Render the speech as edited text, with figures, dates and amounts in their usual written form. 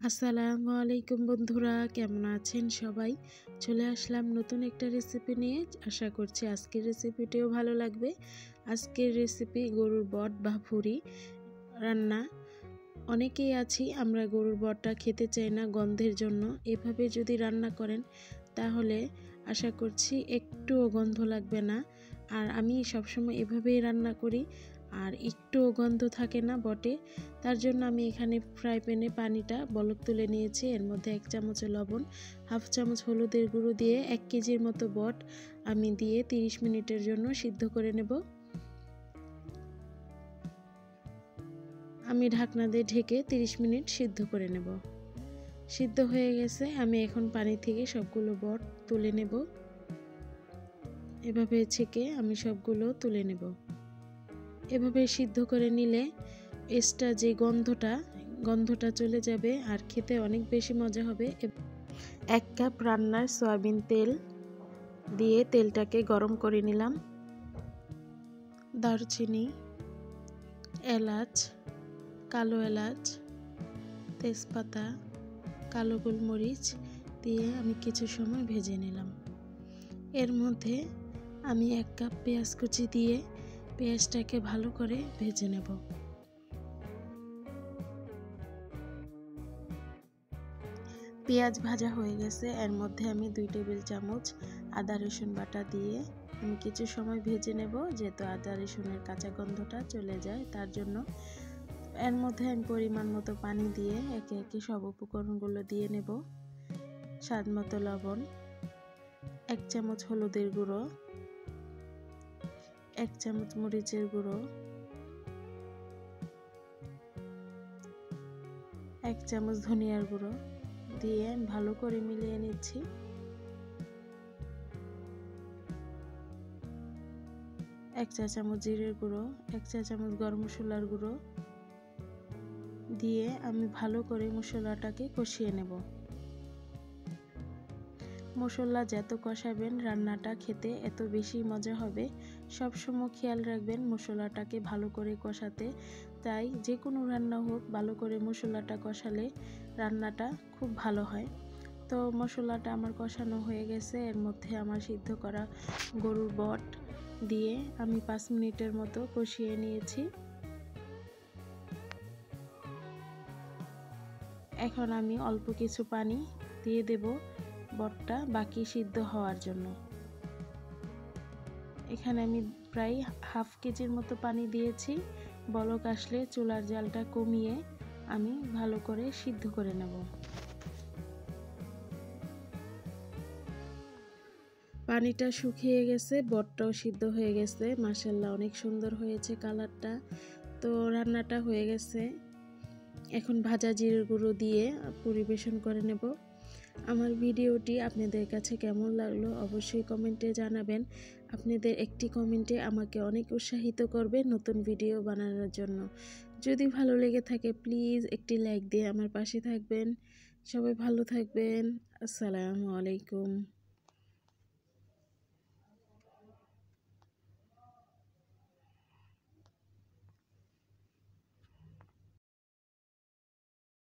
আসসালামু আলাইকুম বন্ধুরা, কেমন আছেন সবাই? চলে আসলাম নতুন একটা রেসিপি নিয়ে। আশা করছি আজকের রেসিপিটিও ভালো লাগবে। আজকের রেসিপি গরুর বট বা ভুঁড়ি রান্না। অনেকেই আছি আমরা গরুর বটটা খেতে চাই না গন্ধের জন্য। এভাবে যদি রান্না করেন তাহলে আশা করছি একটুও গন্ধ লাগবে না। আর আমি সবসময় এভাবেই রান্না করি, আর একটুও গন্ধ থাকে না বটে। তার জন্য আমি এখানে ফ্রাই প্যানে পানিটা বলক তুলে নিয়েছি। এর মধ্যে 1 চামচ লবণ, হাফ চামচ হলুদের গুঁড়ো দিয়ে 1 কেজির মতো বট আমি দিয়ে 30 মিনিটের জন্য সিদ্ধ করে নেব। আমি ঢাকনা দিয়ে ঢেকে 30 মিনিট সিদ্ধ করে নেব। সিদ্ধ হয়ে গেছে, আমি এখন পানি থেকে সবগুলো বট তুলে নেব। এভাবে ছেঁকে আমি সবগুলো তুলে নেব। এভাবে সিদ্ধ করে নিলে এক্সট্রা যে গন্ধটা চলে যাবে আর খেতে অনেক বেশি মজা হবে। 1 কাপ রান্নার সয়াবিন তেল দিয়ে তেলটাকে গরম করে নিলাম। দারচিনি, এলাচ, কালো এলাচ, তেজপাতা, কালো গোলমরিচ দিয়ে আমি কিছু সময় ভেজে নিলাম। এর মধ্যে আমি 1 কাপ পেঁয়াজ কুচি দিয়ে পেঁয়াজটাকে ভালো করে ভেজে নেব। পেঁয়াজ ভাজা হয়ে গেছে, এর মধ্যে আমি 2 টেবিল চামচ আদা রসুন বাটা দিয়ে আমি কিছু সময় ভেজে নেব, যেহেতু আদা রসুনের কাঁচা গন্ধটা চলে যায় তার জন্য। এর মধ্যে আমি পরিমাণ মতো পানি দিয়ে একে একে সব উপকরণগুলো দিয়ে নেব। স্বাদ মতো লবণ, 1 চামচ হলুদের গুঁড়ো, 1 চামচ মরিচের গুঁড়ো, 1 চামচ ধনিয়ার গুঁড়ো দিয়ে ভালো করে মিলিয়ে নিচ্ছি। এক চা চামচ জিরের গুঁড়ো, 1 চা চামচ গরম মশলার গুঁড়ো দিয়ে আমি ভালো করে মশলাটাকে কষিয়ে নেব। মশলা যত কষাবেন রান্নাটা খেতে এত বেশি মজা হবে। সব সময় খেয়াল রাখবেন মশলাটাকে ভালো করে কষাতে। তাই যে কোনো রান্না হোক, ভালো করে মশলাটা কষালে রান্নাটা খুব ভালো হয়। তো মশলাটা আমার কষানো হয়ে গেছে, এর মধ্যে আমার সিদ্ধ করা গরুর বট দিয়ে আমি 5 মিনিটের মতো কষিয়ে নিয়েছি। এখন আমি অল্প কিছু পানি দিয়ে দেব বটটা বাকি সিদ্ধ হওয়ার জন্য। এখানে আমি প্রায় হাফ কেজির মতো পানি দিয়েছি। বলক আসলে চুলার জালটা কমিয়ে আমি ভালো করে সিদ্ধ করে নেব। পানিটা শুকিয়ে গেছে, বটটাও সিদ্ধ হয়ে গেছে। মাশাআল্লাহ অনেক সুন্দর হয়েছে কালারটা। তো রান্নাটা হয়ে গেছে। এখন ভাজা জিরের গুঁড়ো দিয়ে পরিবেশন করে নেব। আমার ভিডিওটি আপনাদের কাছে কেমন লাগলো অবশ্যই কমেন্টে জানাবেন। আপনাদের একটি কমেন্টে আমাকে অনেক উৎসাহিত করবে নতুন ভিডিও বানানোর জন্য। যদি ভালো লেগে থাকে প্লিজ একটি লাইক দিয়ে আমার পাশে থাকবেন। সবাই ভালো থাকবেন। আসসালামু আলাইকুম।